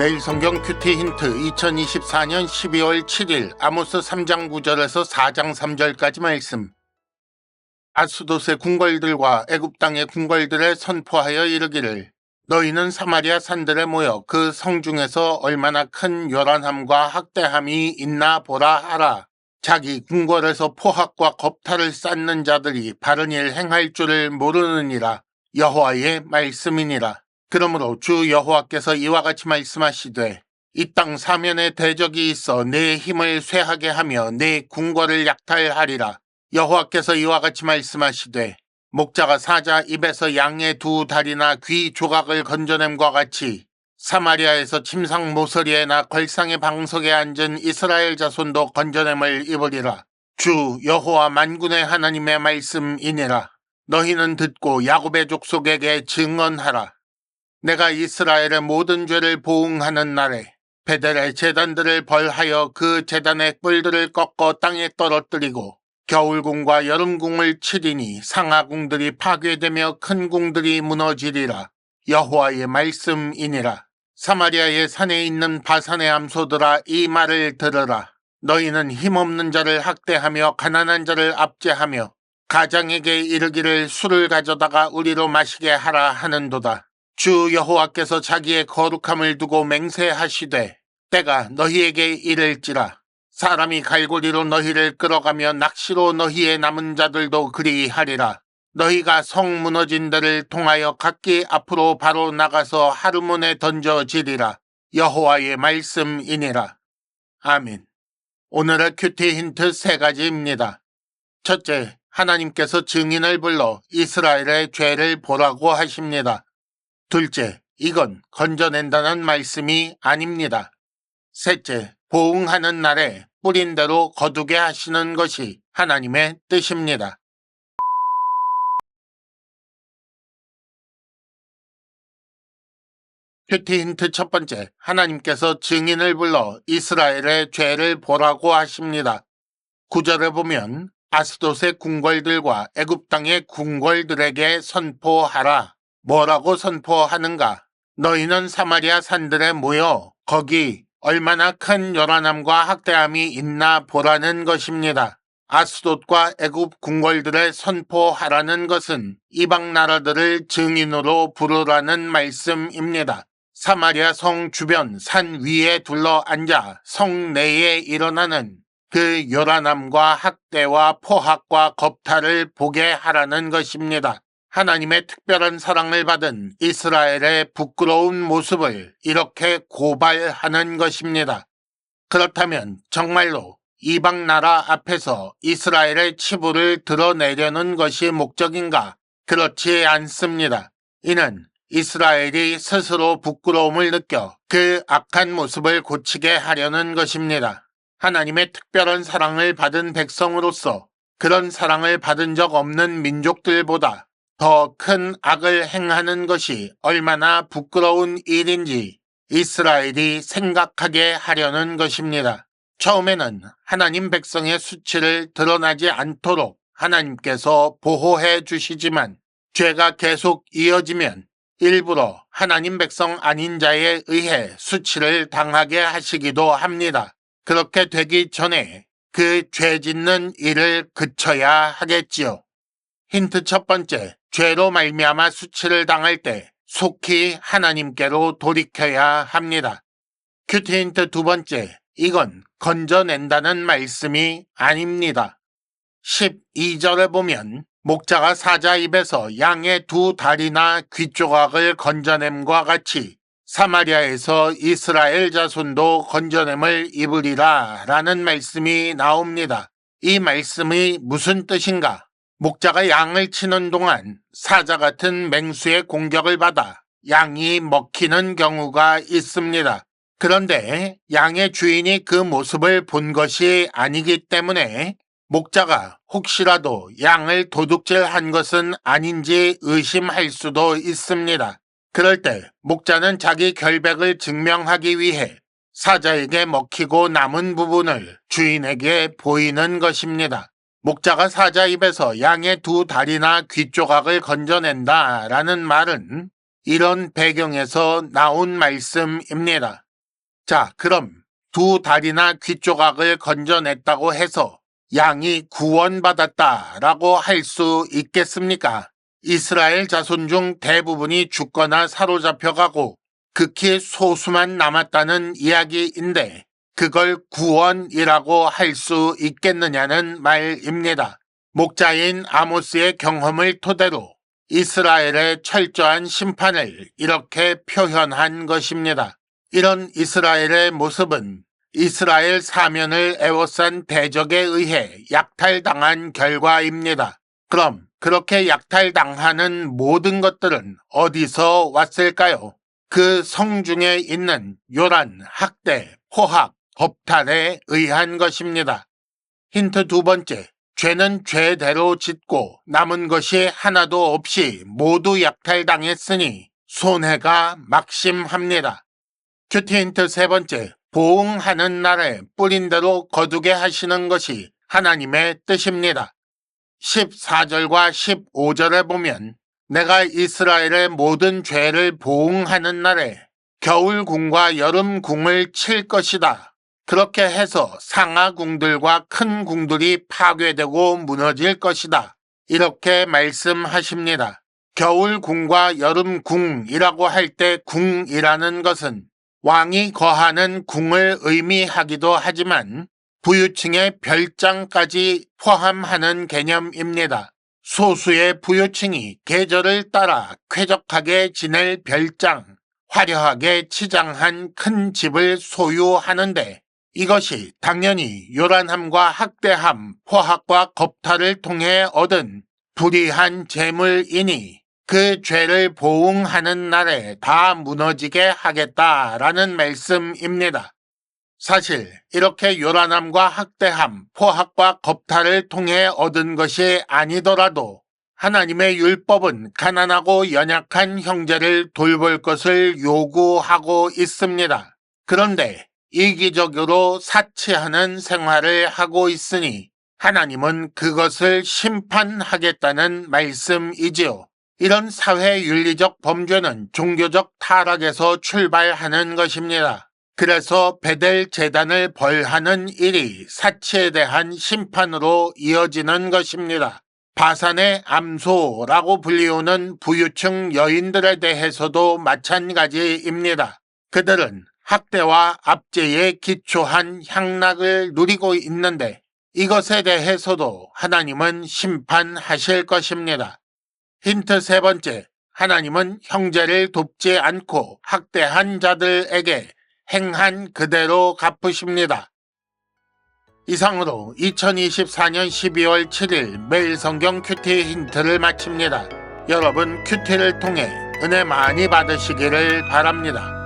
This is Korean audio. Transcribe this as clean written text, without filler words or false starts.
매일 성경 큐티 힌트 2024년 12월 7일 아모스 3장 9절에서 4장 3절까지 말씀. 아스돗의 궁궐들과 애굽 땅의 궁궐들에 선포하여 이르기를 너희는 사마리아 산들에 모여 그 성 중에서 얼마나 큰 요란함과 학대함이 있나 보라 하라. 자기 궁궐에서 포학과 겁탈을 쌓는 자들이 바른 일 행할 줄을 모르느니라. 여호와의 말씀이니라. 그러므로 주 여호와께서 이와 같이 말씀하시되 이 땅 사면에 대적이 있어 내 힘을 쇠하게 하며 내 궁궐을 약탈하리라. 여호와께서 이와 같이 말씀하시되 목자가 사자 입에서 양의 두 다리나 귀 조각을 건져냄과 같이 사마리아에서 침상 모서리에나 걸상의 방석에 앉은 이스라엘 자손도 건져냄을 입으리라. 주 여호와 만군의 하나님의 말씀이니라. 너희는 듣고 야곱의 족속에게 증언하라. 내가 이스라엘의 모든 죄를 보응하는 날에 베델의 제단들을 벌하여 그 제단의 뿔들을 꺾어 땅에 떨어뜨리고 겨울궁과 여름궁을 치리니 상하궁들이 파괴되며 큰 궁들이 무너지리라. 여호와의 말씀이니라. 사마리아의 산에 있는 바산의 암소들아 이 말을 들으라. 너희는 힘없는 자를 학대하며 가난한 자를 압제하며 가장에게 이르기를 술을 가져다가 우리로 마시게 하라 하는도다. 주 여호와께서 자기의 거룩함을 두고 맹세하시되 때가 너희에게 이를지라. 사람이 갈고리로 너희를 끌어가며 낚시로 너희의 남은 자들도 그리하리라. 너희가 성 무너진 데를 통하여 각기 앞으로 바로 나가서 하르몬에 던져지리라. 여호와의 말씀이니라. 아멘. 오늘의 큐티 힌트 3가지입니다. 첫째, 하나님께서 증인을 불러 이스라엘의 죄를 보라고 하십니다. 둘째, 이건 건져낸다는 말씀이 아닙니다. 셋째, 보응하는 날에 뿌린 대로 거두게 하시는 것이 하나님의 뜻입니다. 큐티 힌트 첫 번째, 하나님께서 증인을 불러 이스라엘의 죄를 보라고 하십니다. 9절에 보면 아스돗의 궁궐들과 애굽 땅의 궁궐들에게 선포하라. 뭐라고 선포하는가? 너희는 사마리아 산들에 모여 거기 얼마나 큰 요란함과 학대함이 있나 보라는 것입니다. 아스돗과 애굽 궁궐들에 선포하라는 것은 이방 나라들을 증인으로 부르라는 말씀입니다. 사마리아 성 주변 산 위에 둘러 앉아 성 내에 일어나는 그 요란함과 학대와 포학과 겁탈을 보게 하라는 것입니다. 하나님의 특별한 사랑을 받은 이스라엘의 부끄러운 모습을 이렇게 고발하는 것입니다. 그렇다면 정말로 이방 나라 앞에서 이스라엘의 치부를 드러내려는 것이 목적인가? 그렇지 않습니다. 이는 이스라엘이 스스로 부끄러움을 느껴 그 악한 모습을 고치게 하려는 것입니다. 하나님의 특별한 사랑을 받은 백성으로서 그런 사랑을 받은 적 없는 민족들보다 더 큰 악을 행하는 것이 얼마나 부끄러운 일인지 이스라엘이 생각하게 하려는 것입니다. 처음에는 하나님 백성의 수치를 드러나지 않도록 하나님께서 보호해 주시지만 죄가 계속 이어지면 일부러 하나님 백성 아닌 자에 의해 수치를 당하게 하시기도 합니다. 그렇게 되기 전에 그 죄 짓는 일을 그쳐야 하겠지요. 힌트 첫 번째, 죄로 말미암아 수치를 당할 때 속히 하나님께로 돌이켜야 합니다. 큐티 힌트 두 번째, 이건 건져낸다는 말씀이 아닙니다. 12절에 보면 목자가 사자 입에서 양의 두 다리나 귀 조각을 건져냄과 같이 사마리아에서 이스라엘 자손도 건져냄을 입으리라 라는 말씀이 나옵니다. 이 말씀이 무슨 뜻인가? 목자가 양을 치는 동안 사자 같은 맹수의 공격을 받아 양이 먹히는 경우가 있습니다. 그런데 양의 주인이 그 모습을 본 것이 아니기 때문에 목자가 혹시라도 양을 도둑질한 것은 아닌지 의심할 수도 있습니다. 그럴 때 목자는 자기 결백을 증명하기 위해 사자에게 먹히고 남은 부분을 주인에게 보이는 것입니다. 목자가 사자 입에서 양의 두 다리나 귀 조각을 건져낸다라는 말은 이런 배경에서 나온 말씀입니다. 자, 그럼 두 다리나 귀 조각을 건져냈다고 해서 양이 구원받았다라고 할 수 있겠습니까? 이스라엘 자손 중 대부분이 죽거나 사로잡혀가고 극히 소수만 남았다는 이야기인데 그걸 구원이라고 할 수 있겠느냐는 말입니다. 목자인 아모스의 경험을 토대로 이스라엘의 철저한 심판을 이렇게 표현한 것입니다. 이런 이스라엘의 모습은 이스라엘 사면을 애워싼 대적에 의해 약탈당한 결과입니다. 그럼 그렇게 약탈당하는 모든 것들은 어디서 왔을까요? 그 성중에 있는 요란, 학대, 포학, 겁탈에 의한 것입니다. 힌트 두 번째, 죄는 죄대로 짓고 남은 것이 하나도 없이 모두 약탈당했으니 손해가 막심합니다. 큐티 힌트 세 번째, 보응하는 날에 뿌린 대로 거두게 하시는 것이 하나님의 뜻입니다. 14절과 15절에 보면 내가 이스라엘의 모든 죄를 보응하는 날에 겨울궁과 여름궁을 칠 것이다. 그렇게 해서 상하궁들과 큰 궁들이 파괴되고 무너질 것이다. 이렇게 말씀하십니다. 겨울궁과 여름궁이라고 할 때 궁이라는 것은 왕이 거하는 궁을 의미하기도 하지만 부유층의 별장까지 포함하는 개념입니다. 소수의 부유층이 계절을 따라 쾌적하게 지낼 별장, 화려하게 치장한 큰 집을 소유하는데 이것이 당연히 요란함과 학대함, 포학과 겁탈을 통해 얻은 불의한 재물이니 그 죄를 보응하는 날에 다 무너지게 하겠다라는 말씀입니다. 사실 이렇게 요란함과 학대함, 포학과 겁탈을 통해 얻은 것이 아니더라도 하나님의 율법은 가난하고 연약한 형제를 돌볼 것을 요구하고 있습니다. 그런데 이기적으로 사치하는 생활을 하고 있으니 하나님은 그것을 심판하겠다는 말씀이지요. 이런 사회윤리적 범죄는 종교적 타락에서 출발하는 것입니다. 그래서 베델 제단을 벌하는 일이 사치에 대한 심판으로 이어지는 것입니다. 바산의 암소라고 불리우는 부유층 여인들에 대해서도 마찬가지입니다. 그들은 학대와 압제에 기초한 향락을 누리고 있는데 이것에 대해서도 하나님은 심판하실 것입니다. 힌트 세 번째, 하나님은 형제를 돕지 않고 학대한 자들에게 행한 그대로 갚으십니다. 이상으로 2024년 12월 7일 매일 성경 큐티 힌트를 마칩니다. 여러분 큐티를 통해 은혜 많이 받으시기를 바랍니다.